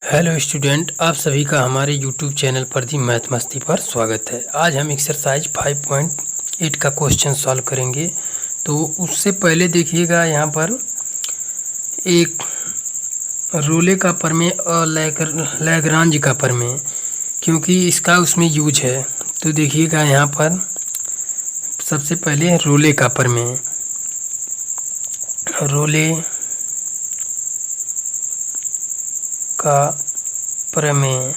Hello student, आप सभी का हमारे यूट्यूब चैनल पर दी मैथ मस्ती पर स्वागत है। आज हम एक्सरसाइज 5.8 का क्वेश्चन सॉल्व करेंगे। तो उससे पहले देखिएगा, यहाँ पर एक रोले का प्रमेय और लैग्रांज का प्रमेय, क्योंकि इसका उसमें यूज है। तो देखिएगा यहाँ पर सबसे पहले रोले का प्रमेय। रोले का प्रमेय,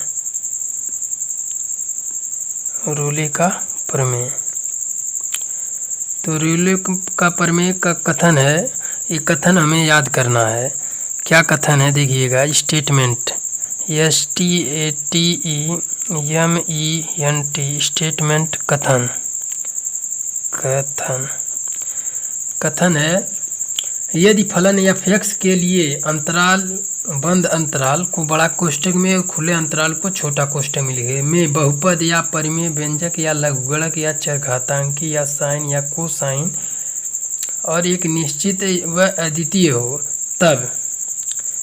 रोले का प्रमेय। तो रोले का प्रमेय का कथन है, ये कथन हमें याद करना है। क्या कथन है देखिएगा, स्टेटमेंट, STATEMENT, स्टेटमेंट कथन। कथन है, यदि फलन f(x) के लिए अंतराल बंद अंतराल को बड़ा कोष्ठक में और खुले अंतराल को छोटा कोष्ठक में लिखे में बहुपद या परिमेय व्यंजक या लघुगणक या चरघातांकी या साइन या कोसाइन और एक निश्चित व अद्वितीय हो, तब।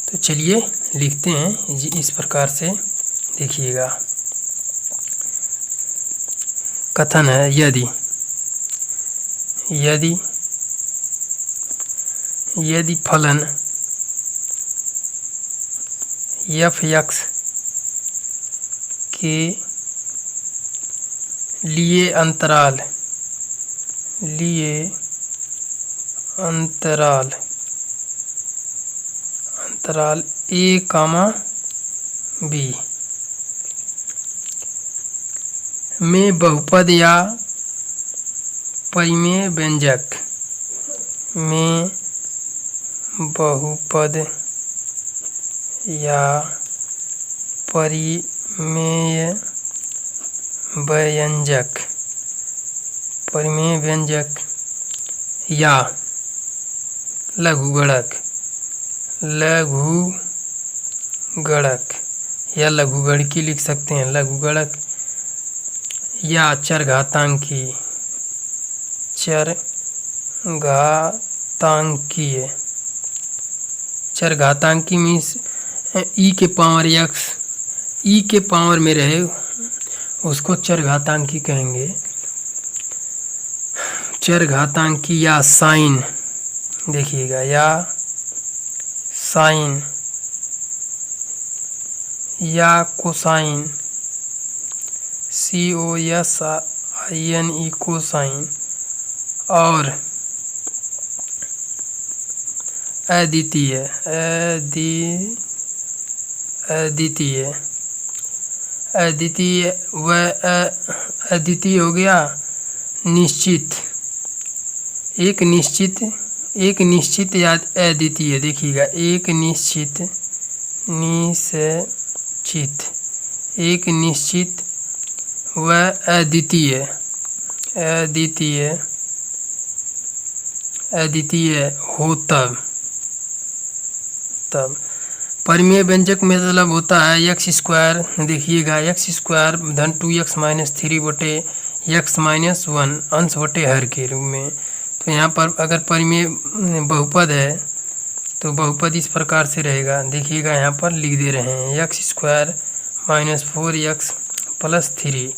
तो चलिए लिखते हैं जी, इस प्रकार से देखिएगा। कथन है, यदि फलन f(x) के लिए अंतराल a, b में बहुपद या परिमेय व्यंजक में बहुपद या परिमेय व्यंजक या लघुगणक या लघुगणकी लिख सकते हैं, लघुगणक या चरघातांकी मीन्स e के पावर x, e के पावर में रहे उसको चरघातांकी कहेंगे। चरघातांकी या साइन, देखिएगा, या साइन या कोसाइन, COSINE, कोसाइन, और अद्वितीय व अद्वितीय हो गया निश्चित, एक निश्चित या अद्वितीय। देखिएगा, एक निश्चित व अद्वितीय हो, तब। परिमेय व्यंजक में मतलब होता है x²। देखिएगा, x² धन 2x - 3 बटे x - 1 अंश बटे हर के रूप में। तो यहाँ पर अगर परिमेय बहुपद है तो बहुपद इस प्रकार से रहेगा। देखिएगा, यहाँ पर लिख दे रहे हैं, x² - 4x + 3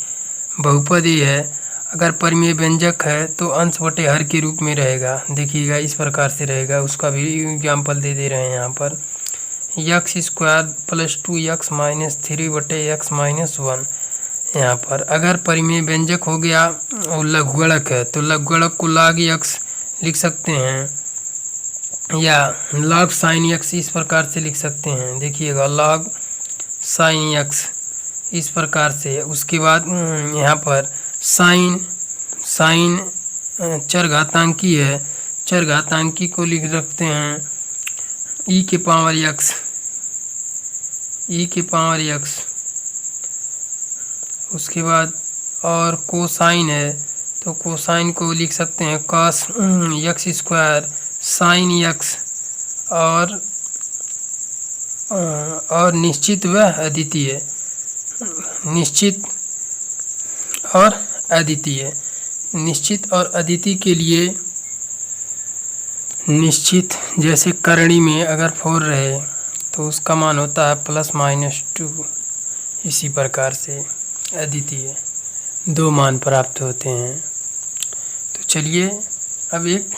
बहुपद ये है। अगर परिमेय व्यंजक है तो अंश बटे हर के रूप में रहेगा। देखिएगा, इस प्रकार से रहेगा। उसका भी एग्जाम्पल दे रहे हैं यहाँ पर, x² + 2x - 3 बटे x - 1। यहाँ पर अगर परिमेय व्यंजक हो गया और लघुगणक है तो लघुगणक को log x लिख सकते हैं या log sin x इस प्रकार से लिख सकते हैं। देखिएगा, log sin x इस प्रकार से। उसके बाद यहाँ पर साइन चरघातांकी है, चरघातांकी को लिख रखते हैं e के पावर x। उसके बाद और कोसाइन है तो कोसाइन को लिख सकते हैं cos x² sin x, और निश्चित व अद्वितीय, निश्चित और अद्वितीय के लिए निश्चित, जैसे करणी में अगर 4 रहे तो उसका मान होता है +-2। इसी प्रकार से अद्वितीय दो मान प्राप्त होते हैं। तो चलिए अब एक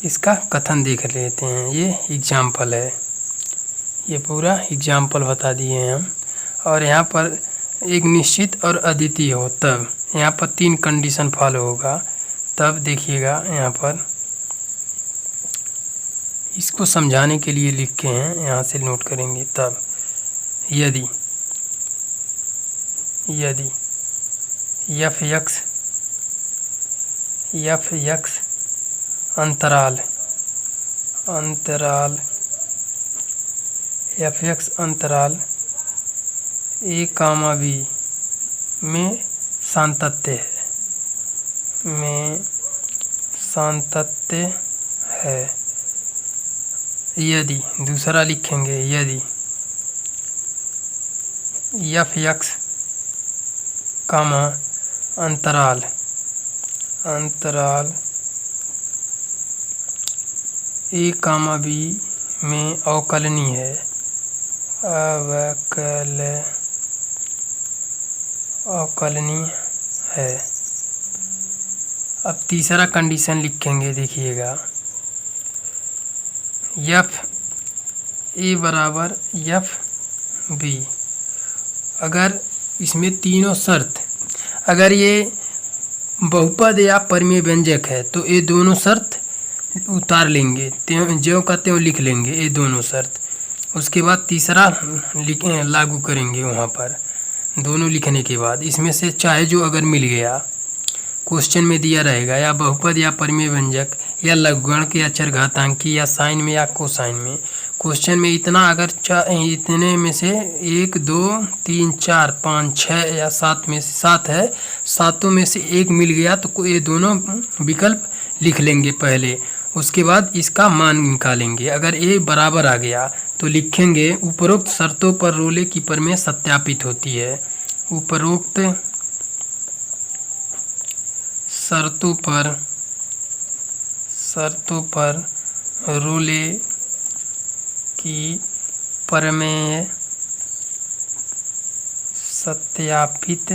इसका कथन देख लेते हैं। ये एग्जाम्पल है, ये पूरा एग्जाम्पल बता दिए हैं हम। और यहाँ पर एक निश्चित और अद्वितीय हो तब यहाँ पर 3 कंडीशन फॉलो होगा। तब देखिएगा यहाँ पर इसको समझाने के लिए लिखे हैं, यहाँ से नोट करेंगे। तब यदि f x अंतराल f x अंतराल a, b में सातत्य है, यदि दूसरा लिखेंगे यदि f x अंतराल a, b में अवकलनीय है, अब तीसरा कंडीशन लिखेंगे, देखिएगा f a बराबर f b। अगर इसमें तीनों शर्त, अगर ये बहुपद या परिमेय व्यंजक है तो ये दोनों शर्त उतार लेंगे, ज्यों का त्यों लिख लेंगे ये दोनों शर्त। उसके बाद तीसरा लागू करेंगे वहाँ पर। दोनों लिखने के बाद इसमें से चाहे जो अगर मिल गया, क्वेश्चन में दिया रहेगा या बहुपद या परिमेय व्यंजक या लघुगणक या चरघातांकी या साइन में या कोसाइन में, क्वेश्चन में इतना अगर इतने में से 1 2 3 4 5 6 या 7 में से 7 है, सातों में से एक मिल गया तो ये दोनों विकल्प लिख लेंगे पहले। उसके बाद इसका मान निकालेंगे। अगर ए बराबर आ गया तो लिखेंगे उपरोक्त शर्तों पर रोले की प्रमेय सत्यापित होती है। उपरोक्त शर्तों पर रोले की प्रमेय सत्यापित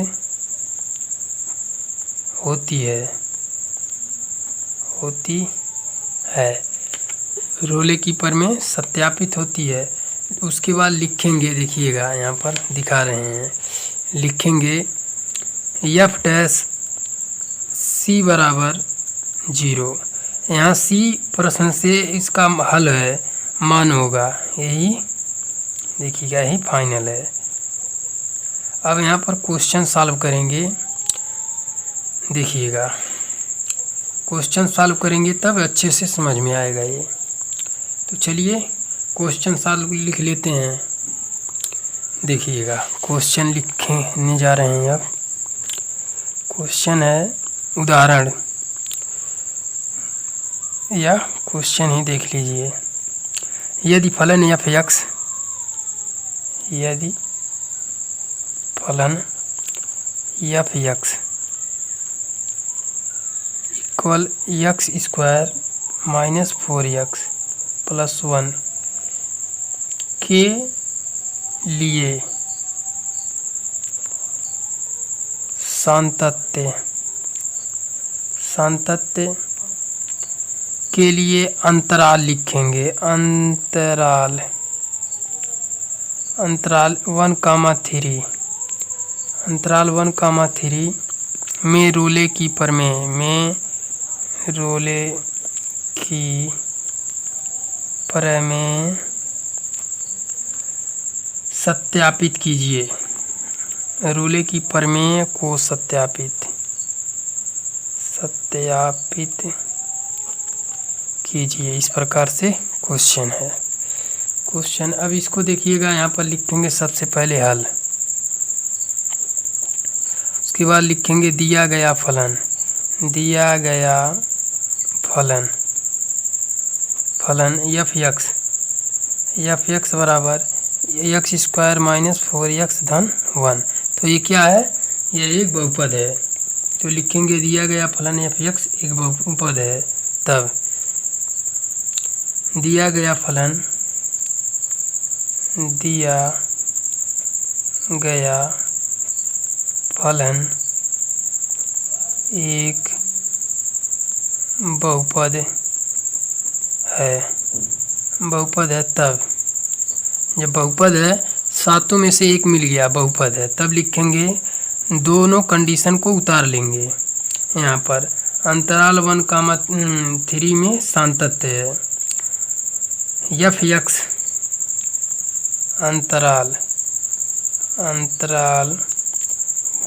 होती है। रोले की प्रमेय सत्यापित होती है। उसके बाद लिखेंगे, देखिएगा यहाँ पर दिखा रहे हैं, लिखेंगे f डैश c बराबर 0। यहाँ c प्रश्न से इसका हल है, मान होगा, यही देखिएगा, यही फाइनल है। अब यहाँ पर क्वेश्चन सॉल्व करेंगे, देखिएगा क्वेश्चन सॉल्व करेंगे तब अच्छे से समझ में आएगा ये। तो चलिए क्वेश्चन सॉल्व लिख लेते हैं। देखिएगा क्वेश्चन लिखने जा रहे हैं। अब क्वेश्चन है उदाहरण, या क्वेश्चन ही देख लीजिए। यदि फलन f x equal x² - 4x + 1 के लिए सातत्य के लिए अंतराल लिखेंगे। अंतराल 1,3 में रोले की प्रमेय सत्यापित कीजिए। रोले की प्रमेय को सत्यापित कीजिए। इस प्रकार से क्वेश्चन है। क्वेश्चन अब इसको देखिएगा, यहाँ पर लिखेंगे सबसे पहले हल, उसके बाद लिखेंगे दिया गया फलन f x बराबर x² - 4x धन 1। तो ये क्या है, ये एक बहुपद है। तो लिखेंगे दिया गया फलन f x एक बहुपद है। तब दिया गया फलन दिया गया फलन एक बहुपद है। बहुपद है तब, जब बहुपद है, सातों में से एक मिल गया बहुपद है, तब लिखेंगे, दोनों कंडीशन को उतार लेंगे। यहाँ पर अंतराल 1,3 में सातत्य है। एफ एक्स अंतराल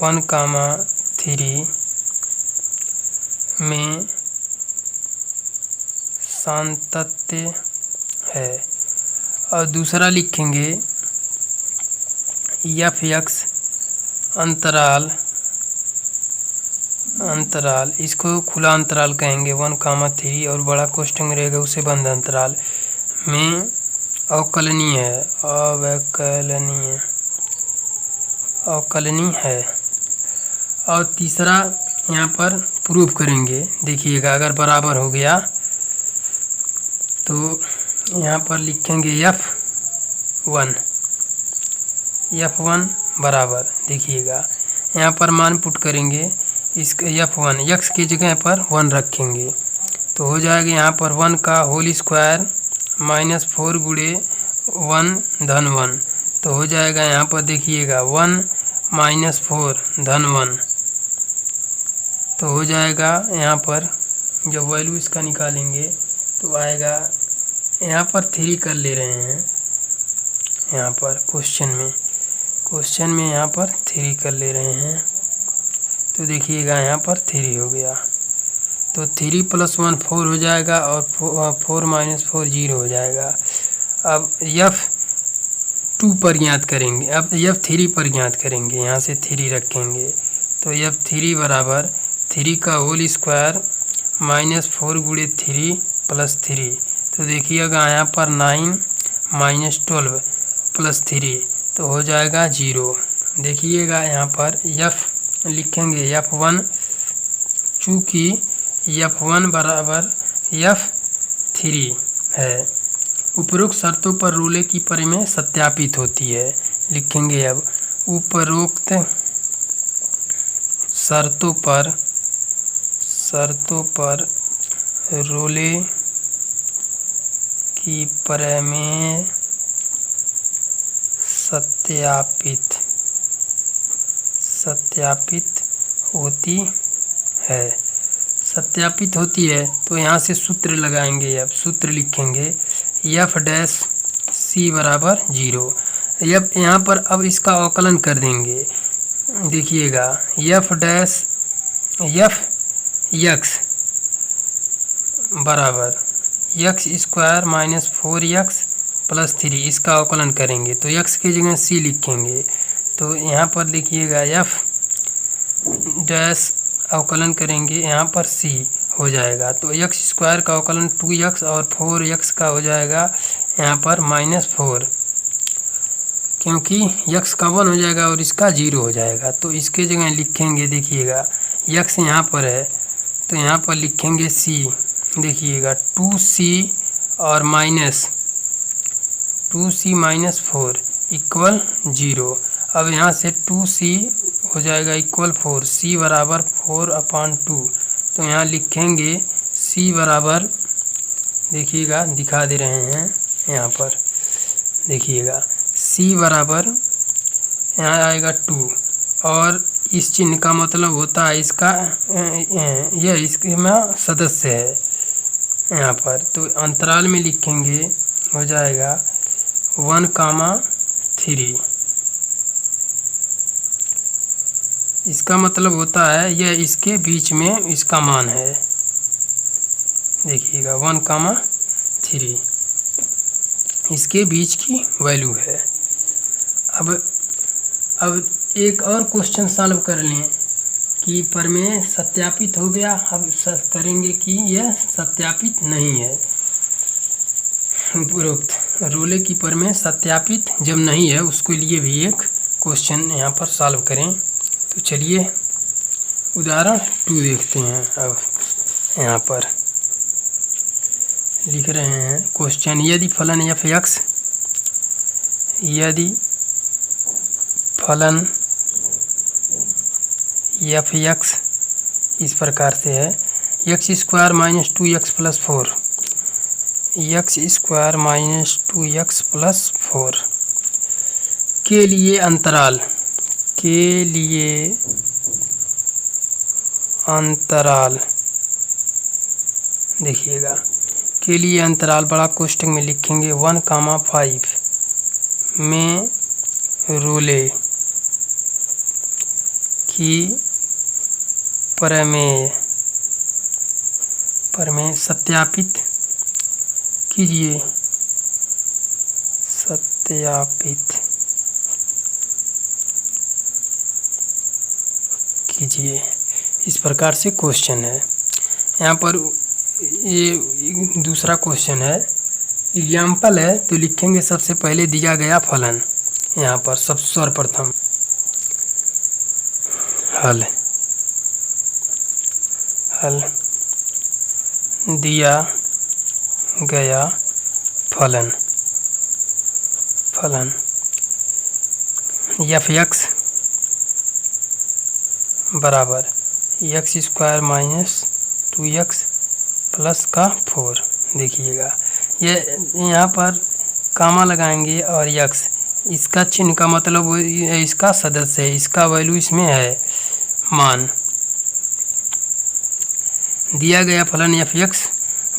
1,3 में सातत्य है। और दूसरा लिखेंगे एफ एक्स अंतराल, इसको खुला अंतराल कहेंगे 1,3 और बड़ा कोष्ठक रहेगा उसे बंद अंतराल में अवकलनीय है, अवकलनीय है। और तीसरा यहाँ पर प्रूफ करेंगे, देखिएगा अगर बराबर हो गया तो यहाँ पर लिखेंगे F1 बराबर, देखिएगा यहाँ पर मान पुट करेंगे, इसका F1 x की जगह पर 1 रखेंगे तो हो जाएगा यहाँ पर 1 का होल स्क्वायर -4 गुणे 1 धन 1, तो हो जाएगा यहाँ पर देखिएगा 1 -4 धन 1, तो हो जाएगा यहाँ पर जब वैल्यू इसका निकालेंगे तो आएगा, यहाँ पर 3 कर ले रहे हैं, यहाँ पर क्वेश्चन में यहाँ पर 3 कर ले रहे हैं, तो देखिएगा यहाँ पर 3 हो गया, तो 3 + 1 4 हो जाएगा और 4 - 4 0 हो जाएगा। अब F2 पर ज्ञात करेंगे, अब F3 पर ज्ञात करेंगे, यहाँ से 3 रखेंगे तो F3 बराबर 3 का होल स्क्वायर -4 गुणे 3 + 3, तो देखिएगा यहाँ पर 9 - 12 + 3, तो हो जाएगा 0। देखिएगा यहाँ पर F लिखेंगे F1, चूँकि F1 बराबर F3 है, उपरोक्त शर्तों पर रोले की परिमेय सत्यापित होती है। लिखेंगे अब उपरोक्त शर्तों पर रोले की परिमेय सत्यापित होती है, तो यहाँ से सूत्र लगाएंगे। अब सूत्र लिखेंगे F' बराबर 0। यहाँ पर अब इसका अवकलन कर देंगे, देखिएगा F x बराबर x² -4x + 3, इसका अवकलन करेंगे तो x की जगह c लिखेंगे, तो यहाँ पर देखिएगा F' अवकलन करेंगे, यहाँ पर c हो जाएगा, तो x² का अवकलन 2x और 4x का हो जाएगा यहाँ पर -4, क्योंकि x का 1 हो जाएगा और इसका 0 हो जाएगा, तो इसके जगह लिखेंगे, देखिएगा x यहाँ पर है तो यहाँ पर लिखेंगे c, देखिएगा 2c और -2c - 4 = 0। अब यहाँ से 2c हो जाएगा = 4, c बराबर 4/2, तो यहाँ लिखेंगे c बराबर, देखिएगा दिखा दे रहे हैं यहाँ पर, देखिएगा c बराबर यहाँ आएगा 2, और इस चिन्ह का मतलब होता है इसका यह इसके में सदस्य है यहाँ पर, तो अंतराल में लिखेंगे, हो जाएगा 1,3, इसका मतलब होता है यह इसके बीच में इसका मान है, देखिएगा 1,3 इसके बीच की वैल्यू है। अब एक और क्वेश्चन सॉल्व कर लें कि परिमेय सत्यापित हो गया। अब करेंगे कि यह सत्यापित नहीं है। उपरोक्त रोले की परिमेय सत्यापित जब नहीं है उसके लिए भी एक क्वेश्चन यहाँ पर सॉल्व करें। तो चलिए उदाहरण 2 देखते हैं। अब यहाँ पर लिख रहे हैं क्वेश्चन, यदि फलन f(x) यदि फलन एफ एक्स इस प्रकार से है, x square minus 2x plus 4, x square minus 2x plus 4 के लिए अंतराल देखिएगा, के लिए अंतराल बड़ा कोष्ठक में लिखेंगे 1,5 में रोले की प्रमेय सत्यापित कीजिए, इस प्रकार से क्वेश्चन है। यहाँ पर ये दूसरा क्वेश्चन है, एग्जाम्पल है, तो लिखेंगे सबसे पहले दिया गया फलन, यहाँ पर सब सर्वप्रथम हल दिया गया फलन एफ एक्स बराबर x square minus 2x plus का 4। देखिएगा, ये यहाँ पर कामा लगाएंगे और x, इसका चिन्ह का मतलब इसका सदस्य है, इसका वैल्यू इसमें है मान। दिया गया फलन एफ एक्स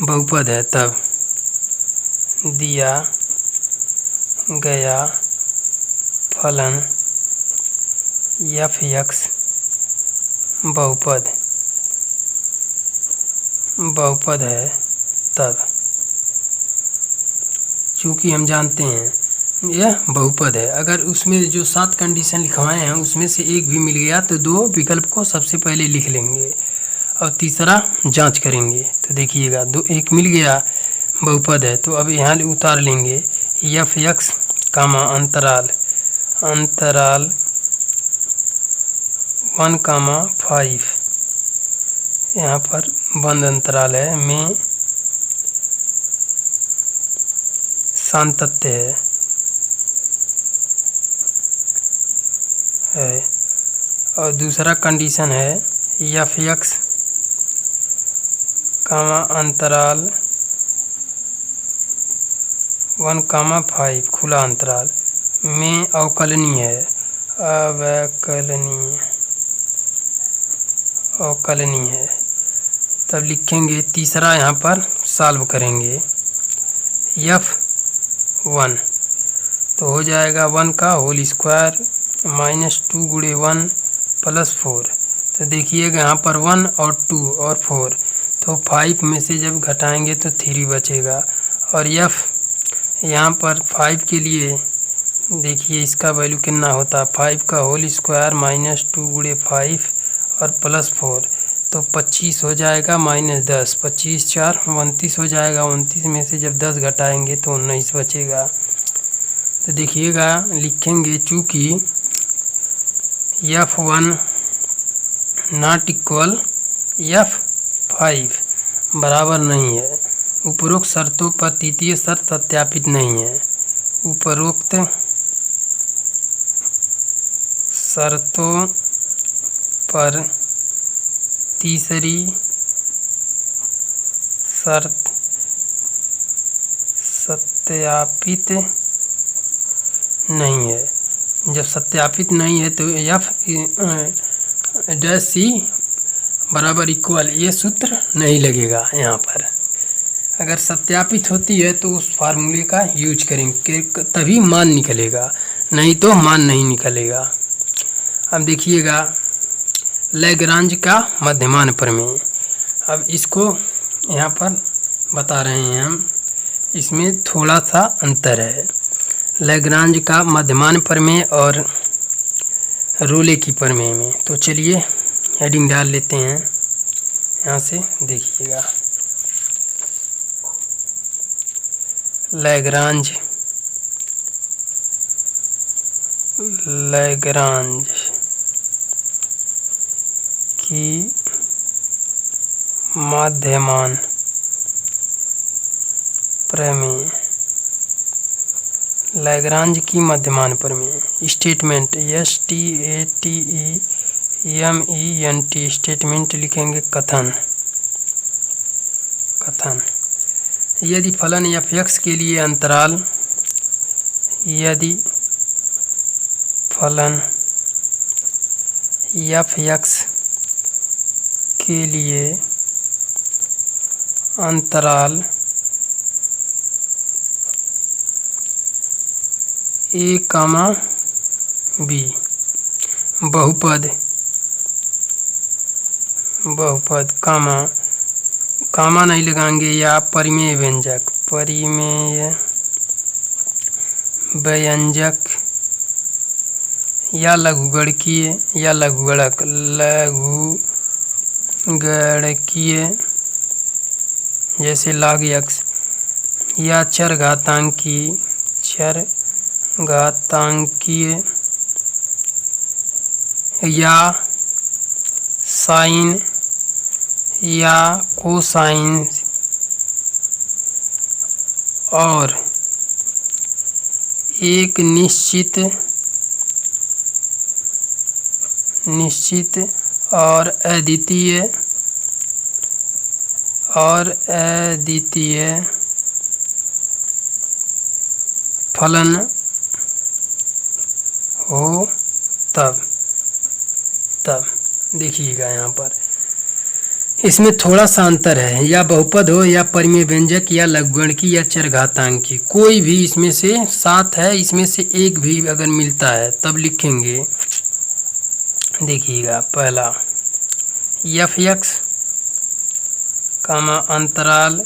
बहुपद है, तब दिया गया फलन एफ एक्स बहुपद है, तब चूँकि हम जानते हैं यह बहुपद है, अगर उसमें जो 7 कंडीशन लिखवाए हैं उसमें से एक भी मिल गया तो 2 विकल्प को सबसे पहले लिख लेंगे और तीसरा जांच करेंगे। तो देखिएगा, 1 मिल गया, बहुपद है, तो अब यहाँ उतार लेंगे एफ एक्स कामा अंतराल 1,5, यहाँ पर बंद अंतराल है में सातत्य है और दूसरा कंडीशन है एफ एक्स कामा अंतराल 1,5 खुला अंतराल में अवकलनीय है, अवकलनीय है। तब लिखेंगे तीसरा, यहाँ पर सॉल्व करेंगे F1 तो हो जाएगा 1 का होल स्क्वायर माइनस 2 गुणे 1 प्लस 4। तो देखिएगा यहाँ पर 1 और 2 और 4, तो 5 में से जब घटाएंगे तो 3 बचेगा। और F यहाँ पर 5 के लिए देखिए इसका वैल्यू कितना होता है, 5 का होल स्क्वायर माइनस 2 गुणे 5 और प्लस 4, तो 25 हो जाएगा माइनस 10, 25 4 29 हो जाएगा। 29 में से जब 10 घटाएंगे तो 19 बचेगा। तो देखिएगा, लिखेंगे चूँकि F1 नॉट इक्वल F5 बराबर नहीं है, उपरोक्त शर्तों पर तृतीय शर्त सत्यापित नहीं है। उपरोक्त शर्तों पर तीसरी शर्त सत्यापित नहीं है। जब सत्यापित नहीं है तो एफ डैश सी बराबर इक्वल, ये सूत्र नहीं लगेगा। यहाँ पर अगर सत्यापित होती है तो उस फार्मूले का यूज करेंगे, तभी मान निकलेगा, नहीं तो मान नहीं निकलेगा। अब देखिएगा लैग्रांज का मध्यमान प्रमेय, अब इसको यहाँ पर बता रहे हैं हम, इसमें थोड़ा सा अंतर है। लैग्रांज का मध्यमान प्रमेय और रोले की प्रमेय में, तो चलिए हेडिंग डाल लेते हैं यहाँ से। देखिएगा लैग्रांज की मध्यमान प्रमेय, लैग्रांज की मध्यमान प्रमेय। स्टेटमेंट STATEMENT स्टेटमेंट लिखेंगे कथन। यदि फलन f(x) के लिए अंतराल f(x) के लिए अंतराल a, b बहुपद कामा नहीं लगाएंगे, या परिमेय व्यंजक या लघुगणकीय या लघुगणकीय जैसे log x, या चरघातांकीय या साइन या कोसाइन, और एक निश्चित और अद्वितीय फलन हो तब देखिएगा यहाँ पर इसमें थोड़ा सा अंतर है, या बहुपद हो या परिमेय व्यंजक या लघुगणकीय या चरघातांकी, कोई भी इसमें से 7 है, इसमें से एक भी अगर मिलता है तब लिखेंगे। देखिएगा पहला f(x) अंतराल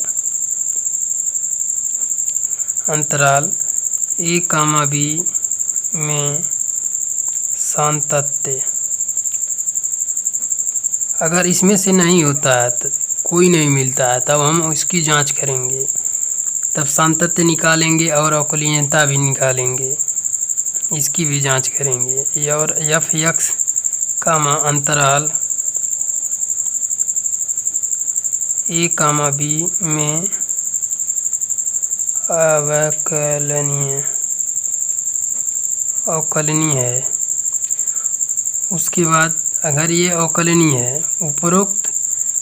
a, b में सातत्य। अगर इसमें से नहीं होता है तो कोई नहीं मिलता है, तब हम उसकी जांच करेंगे, तब सातत्य निकालेंगे और अवकलनीयता भी निकालेंगे, इसकी भी जांच करेंगे। और f(x) अंतराल a, b में अवकलनीय है। उसके बाद अगर ये अवकलनीय है, उपरोक्त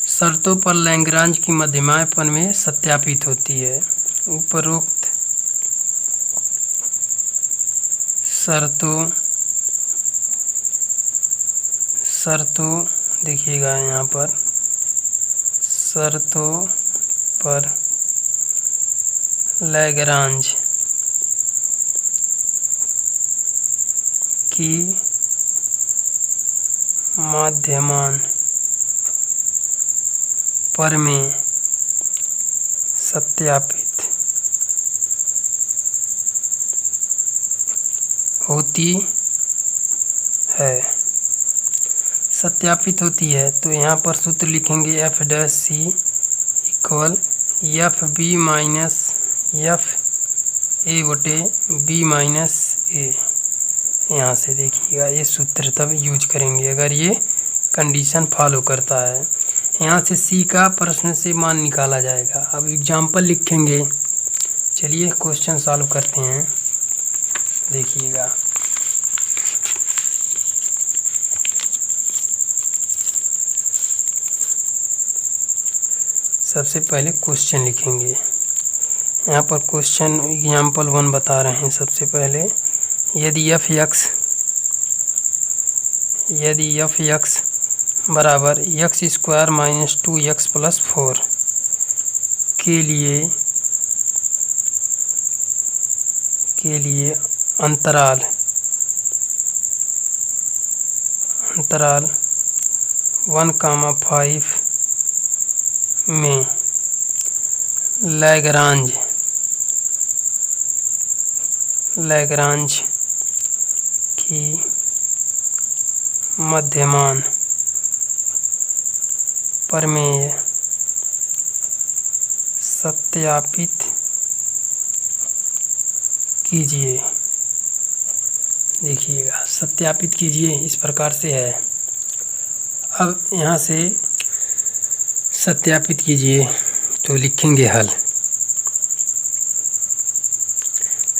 शर्तों पर लैग्रांज की मध्यमान प्रमेय सत्यापित होती है। उपरोक्त शर्तों देखिएगा यहाँ पर, शर्तों पर लैग्रांज की मध्यमान प्रमेय सत्यापित होती है। तो यहाँ पर सूत्र लिखेंगे f' equal FB minus FA/B minus A। यहाँ से देखिएगा ये सूत्र तब यूज करेंगे अगर ये कंडीशन फॉलो करता है। यहाँ से C का प्रश्न से मान निकाला जाएगा। अब एग्जाम्पल लिखेंगे, चलिए क्वेश्चन सॉल्व करते हैं। देखिएगा सबसे पहले क्वेश्चन लिखेंगे। यहाँ पर क्वेश्चन एग्जाम्पल 1 बता रहे हैं। सबसे पहले यदि f(x) बराबर x² माइनस 2x प्लस 4 के लिए अंतराल 1,5 में लैग्रांज की मध्यमान प्रमेय सत्यापित कीजिए। देखिएगा सत्यापित कीजिए इस प्रकार से है। अब यहाँ से सत्यापित कीजिए तो लिखेंगे हल।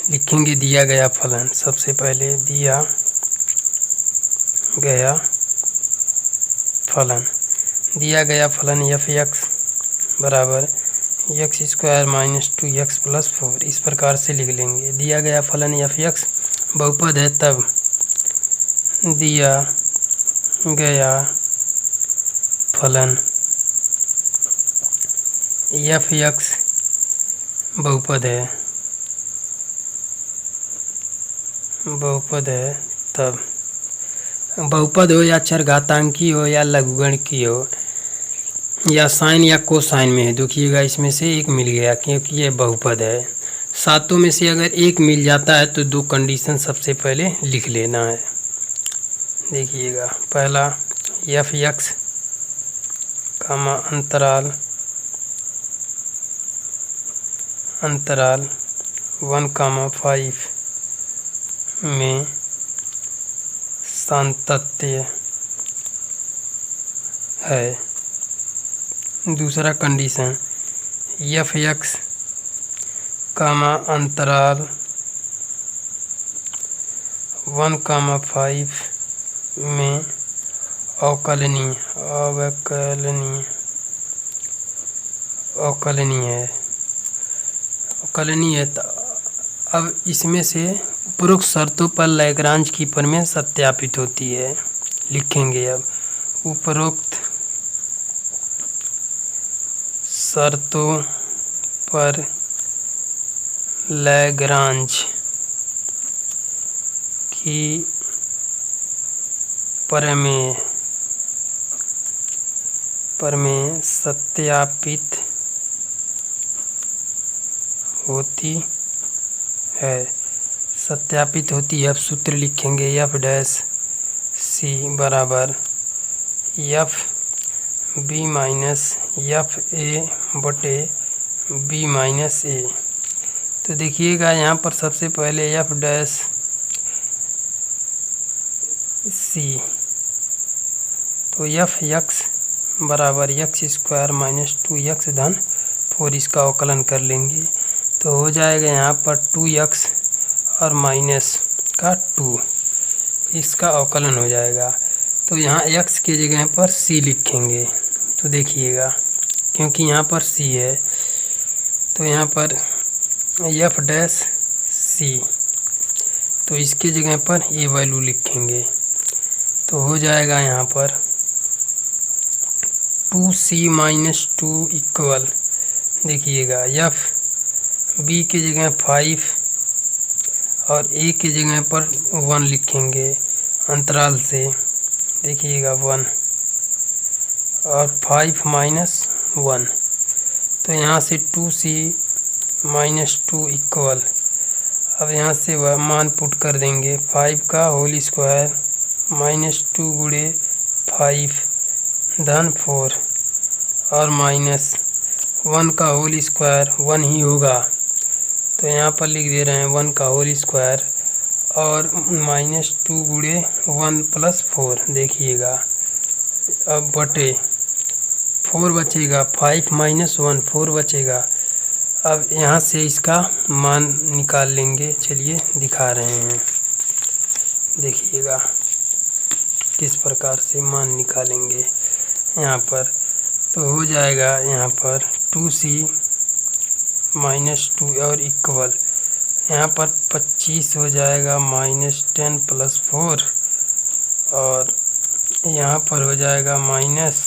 लिखेंगे दिया गया फलन। सबसे पहले दिया गया फलन, दिया गया फलन एफ एक्स बराबर x square minus 2x plus 4, इस प्रकार से लिख लेंगे। दिया गया फलन एफ एक्स बहुपद है तब दिया गया फलन एफ एक्स बहुपद है तब बहुपद हो या चरघातांकी हो या लघुगणकी हो या साइन या कोसाइन में है। देखिएगा इसमें से एक मिल गया क्योंकि ये बहुपद है। सातों में से अगर एक मिल जाता है तो दो कंडीशन सबसे पहले लिख लेना है। देखिएगा पहला एफ एक्स कामा अंतराल 1,5 में सातत्य है। दूसरा कंडीशन एफ एक्स कामा अंतराल 1,5 में अवकलनीय है। तो अब इसमें से उपरोक्त शर्तों पर लैग्रांज की प्रमेय सत्यापित होती है। लिखेंगे अब उपरोक्त शर्तों पर लैग्रांज की प्रमेय सत्यापित होती है। अब सूत्र लिखेंगे एफ डैश सी बराबर F B minus F A बटे बी माइनस ए। तो देखिएगा यहाँ पर सबसे पहले एफ डैश सी, तो एफ एक्स बराबर एक्स स्क्वायर माइनस 2x धन 4, इसका अवकलन कर लेंगे तो हो जाएगा यहाँ पर 2x और माइनस का 2, इसका अवकलन हो जाएगा। तो यहाँ x के जगह पर c लिखेंगे। तो देखिएगा क्योंकि यहाँ पर c है तो यहाँ पर एफ डैश सी, तो इसके जगह पर ये वैल्यू लिखेंगे तो हो जाएगा यहाँ पर 2c माइनस 2 इक्वल, देखिएगा एफ बी के जगह 5 और ए के जगह पर 1 लिखेंगे अंतराल से। देखिएगा 1 और 5 माइनस 1, तो यहाँ से 2c माइनस 2 इक्वल, अब यहाँ से वह मान पुट कर देंगे 5 का होल स्क्वायर माइनस 2 गुणे 5 धन 4 और माइनस 1 का होल स्क्वायर 1 ही होगा तो यहाँ पर लिख दे रहे हैं 1 का होल स्क्वायर और माइनस 2 गुणे 1 प्लस 4। देखिएगा अब बटे 4 बचेगा, 5 माइनस 1 4 बचेगा। अब यहाँ से इसका मान निकाल लेंगे। चलिए दिखा रहे हैं, देखिएगा किस प्रकार से मान निकालेंगे यहाँ पर। तो हो जाएगा यहाँ पर 2c माइनस 2 और इक्वल, यहाँ पर 25 हो जाएगा माइनस 10 प्लस 4 और यहाँ पर हो जाएगा माइनस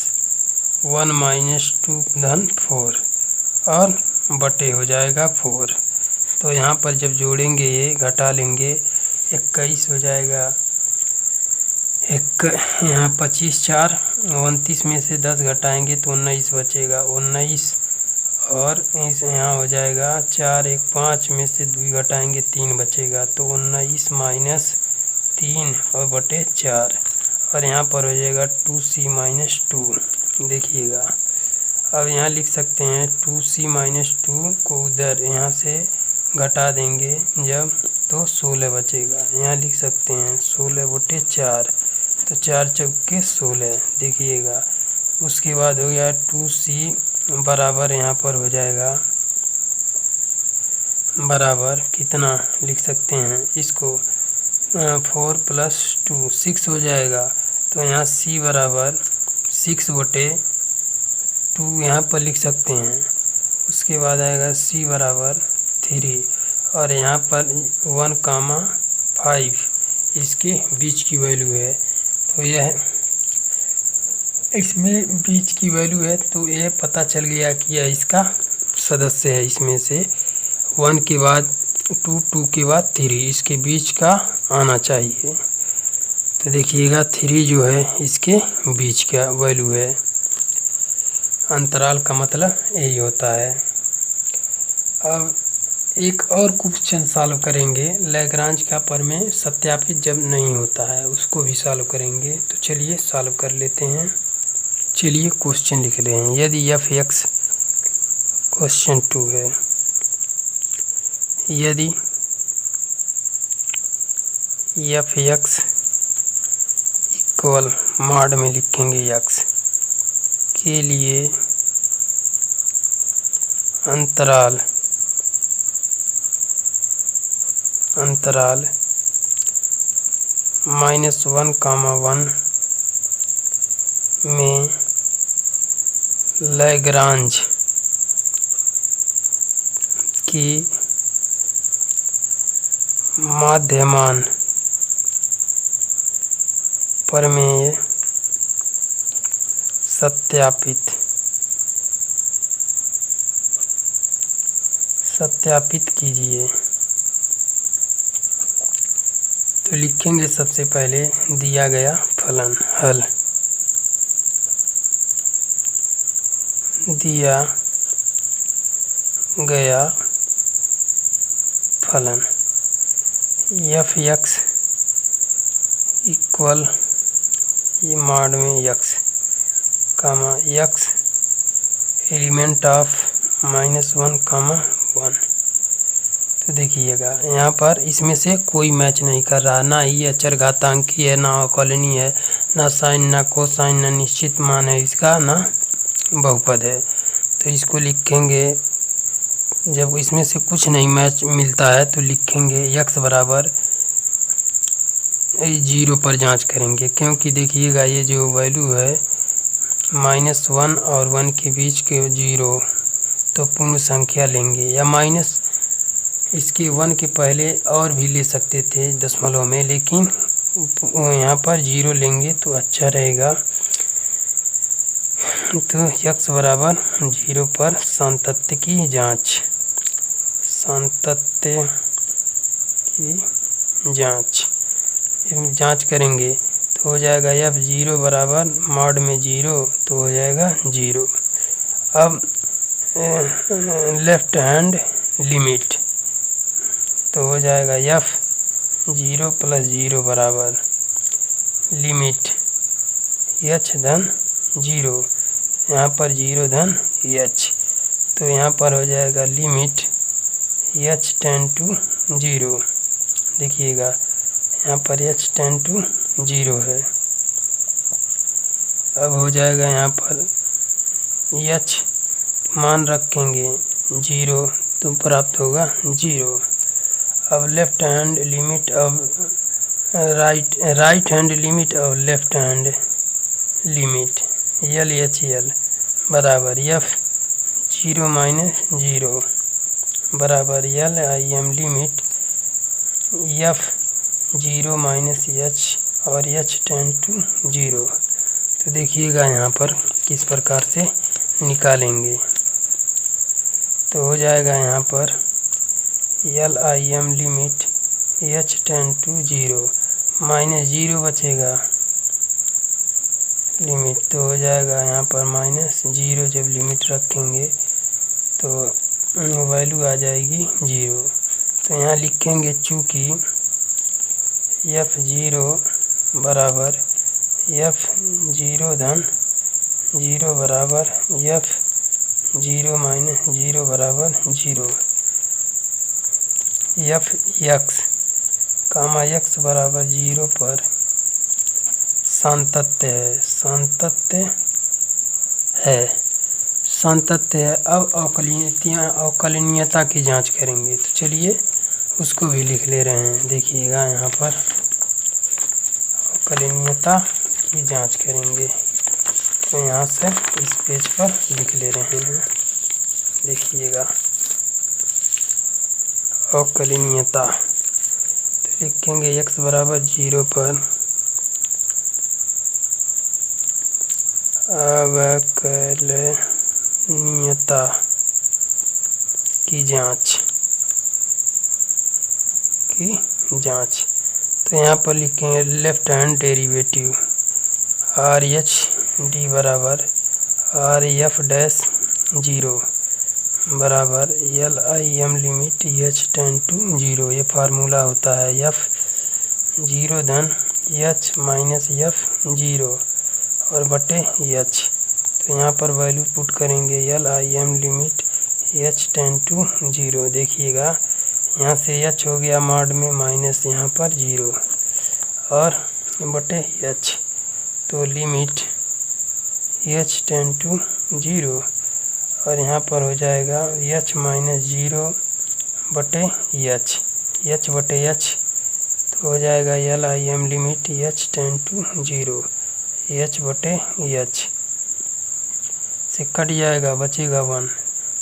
1 माइनस 2 धन 4 और बटे हो जाएगा 4। तो यहाँ पर जब जोड़ेंगे ये घटा लेंगे 21 हो जाएगा। यहाँ 25 4 29 में से 10 घटाएंगे तो 19 बचेगा, 19 और इस यहाँ हो जाएगा 4 1 5 में से 2 घटाएंगे 3 बचेगा तो 19 माइनस 3 और बटे 4 और यहाँ पर हो जाएगा 2c माइनस 2। देखिएगा अब यहाँ लिख सकते हैं 2c माइनस 2 को उधर यहाँ से घटा देंगे जब तो 16 बचेगा। यहाँ लिख सकते हैं 16 बटे 4, तो 4 चौके 16। देखिएगा उसके बाद हो गया 2c बराबर यहाँ पर हो जाएगा बराबर कितना लिख सकते हैं इसको 4 + 2 6 हो जाएगा। तो यहाँ c बराबर 6/2 यहाँ पर लिख सकते हैं। उसके बाद आएगा c बराबर 3 और यहाँ पर 1,5 इसके बीच की वैल्यू है। तो यह इसमें बीच की वैल्यू है, तो ये पता चल गया कि यह इसका सदस्य है। इसमें से 1 के बाद 2, 2 के बाद 3 इसके बीच का आना चाहिए। तो देखिएगा 3 जो है इसके बीच का वैल्यू है। अंतराल का मतलब यही होता है। अब एक और क्वेश्चन सॉल्व करेंगे, लैग्रांज का प्रमेय सत्यापित जब नहीं होता है, उसको भी सॉल्व करेंगे। तो चलिए सॉल्व कर लेते हैं। चलिए क्वेश्चन लिख रहे हैं। यदि f(x) क्वेश्चन 2 है, यदि f(x) इक्वल मॉड में लिखेंगे x के लिए अंतराल -1,1 में लैग्रांज की माध्यमान प्रमेय सत्यापित कीजिए। तो लिखेंगे सबसे पहले दिया गया फलन हल, दिया गया फलन f(x) इक्वल मॉड में x, x एलिमेंट ऑफ -1,1। तो देखिएगा यहाँ पर इसमें से कोई मैच नहीं कर रहा, ना ही यह चरघातांकी है, ना अवकलनीय है, ना साइन, ना कोसाइन, ना निश्चित मान है इसका, ना बहुपद है। तो इसको लिखेंगे, जब इसमें से कुछ नहीं मैच मिलता है तो लिखेंगे x बराबर 0 पर जांच करेंगे। क्योंकि देखिएगा ये जो वैल्यू है -1 और 1 के बीच के 0, तो पूर्ण संख्या लेंगे, या माइनस इसके 1 के पहले और भी ले सकते थे दशमलव में, लेकिन यहाँ पर 0 लेंगे तो अच्छा रहेगा। तो x बराबर 0 पर सातत्य की जांच करेंगे। तो हो जाएगा f(0) बराबर मॉड में 0, तो हो जाएगा 0। अब लेफ्ट हैंड लिमिट, तो हो जाएगा f(0 + 0) बराबर लिमिट h धन 0, यहाँ पर 0 धन h, तो यहाँ पर हो जाएगा लिमिट h टेंड टू 0। देखिएगा यहाँ पर h टेंड टू 0 है। अब हो जाएगा यहाँ पर h मान रखेंगे 0, तो प्राप्त होगा 0। अब left hand limit of right hand limit of left hand limit LHL बराबर f(0 - 0) बराबर LIM लिमिट f(0 - h) और h टेंड टू 0। तो देखिएगा यहाँ पर किस प्रकार से निकालेंगे। तो हो जाएगा यहाँ पर LIM limit h tend to 0 -0 बचेगा लिमिट, तो हो जाएगा यहाँ पर -0। जब लिमिट रखेंगे तो वैल्यू आ जाएगी 0। तो यहाँ लिखेंगे चूँकि f(0) बराबर f(0 धन 0) बराबर f(0 - 0) बराबर 0। f(x) x बराबर 0 पर सातत्य है, सातत्य है। अब अवकलनीयता की जांच करेंगे, तो चलिए उसको भी लिख ले रहे हैं। देखिएगा यहाँ पर अवकलनीयता की जांच करेंगे, तो यहाँ से इस पेज पर लिख ले रहे हैं। देखिएगा अवकलनीयता, तो लिखेंगे x बराबर 0 पर अवकलनीयता की जांच तो यहाँ पर लिखेंगे left hand derivative R H D बराबर आर एफ डैश 0 बराबर L I M limit H ten to 0। ये फार्मूला होता है एफ 0 धन एच माइनस एफ 0 और बटे एच। तो यहाँ पर वैल्यू पुट करेंगे L I M limit H ten to 0। देखिएगा यहाँ से एच हो गया मॉड में माइनस यहाँ पर 0 और बटे एच, तो लिमिट एच टेन टू 0 और यहाँ पर हो जाएगा एच माइनस 0 बटे एच बटे एच, तो हो जाएगा L I M limit H ten to 0 H बटे एच से कट जाएगा, बचेगा 1।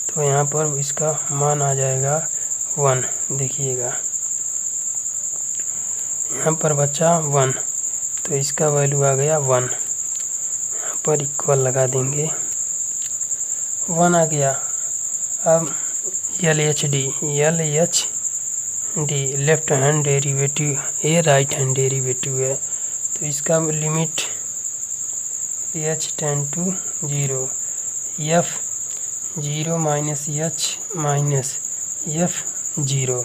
तो यहाँ पर इसका मान आ जाएगा 1। देखिएगा यहाँ पर बचा 1, तो इसका वैल्यू आ गया 1। यहाँ पर इक्वल लगा देंगे, 1 आ गया। अब L H D left hand derivative, a right hand derivative है, तो इसका limit H ten to 0 F 0 minus h minus F 0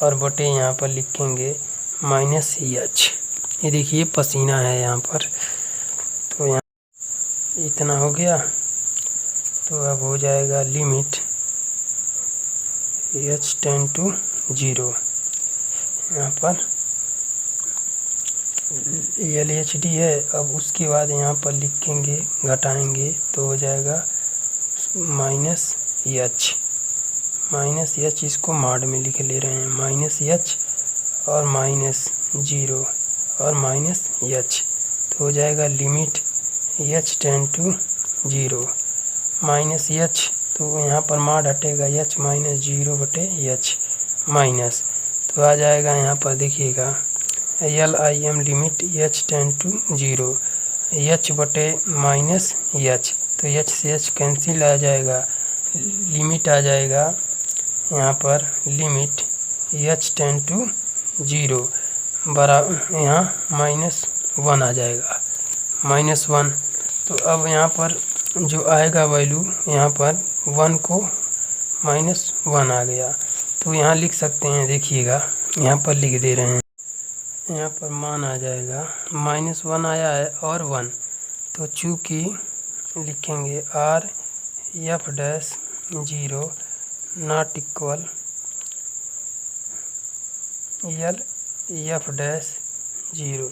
और बटे यहाँ पर लिखेंगे माइनस एच। ये देखिए पसीना है यहाँ पर, तो यहाँ इतना हो गया। तो अब हो जाएगा लिमिट एच टेन टू 0, यहाँ पर एल एच डी है। अब उसके बाद यहाँ पर लिखेंगे, घटाएंगे तो हो जाएगा माइनस एच, इसको मॉड में लिख ले रहे हैं, माइनस एच और माइनस 0 और माइनस एच, तो हो जाएगा limit H ten to 0 minus H, तो यहाँ पर मॉड हटेगा एच माइनस 0 बटे एच माइनस, तो आ जाएगा यहाँ पर देखिएगा L I M limit H ten to 0 H बटे माइनस एच, तो एच से एच कैंसिल आ जाएगा, लिमिट आ जाएगा यहाँ पर लिमिट एच टेन टू 0 बराबर यहाँ -1 आ जाएगा, -1। तो अब यहाँ पर जो आएगा वैल्यू, यहाँ पर 1 को -1 आ गया, तो यहाँ लिख सकते हैं। देखिएगा यहाँ पर लिख दे रहे हैं, यहाँ पर मान आ जाएगा -1 आया है और 1, तो चूँकि लिखेंगे are F dash 0 not equal L F dash 0।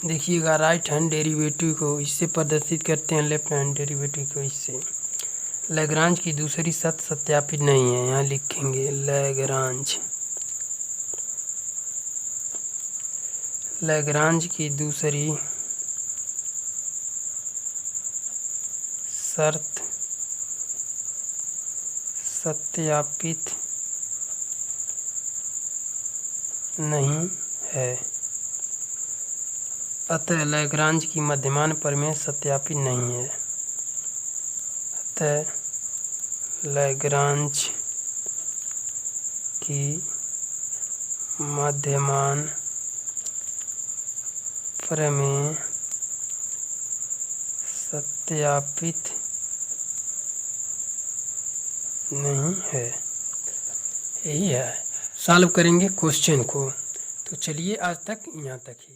देखिएगा राइट हैंड डेरिवेटिव को इससे प्रदर्शित करते हैं, लेफ्ट हैंड डेरिवेटिव को इससे। लैग्रांज की दूसरी शर्त सत्यापित नहीं है, यहाँ लिखेंगे लैग्रांज की दूसरी शर्त सत्यापित नहीं है, अतः लैग्रांज की मध्यमान प्रमेय सत्यापित नहीं है। अतः लैग्रांज की मध्यमान प्रमेय सत्यापित नहीं है। यही है, सॉल्व करेंगे क्वेश्चन को। तो चलिए आज तक यहाँ तक ही।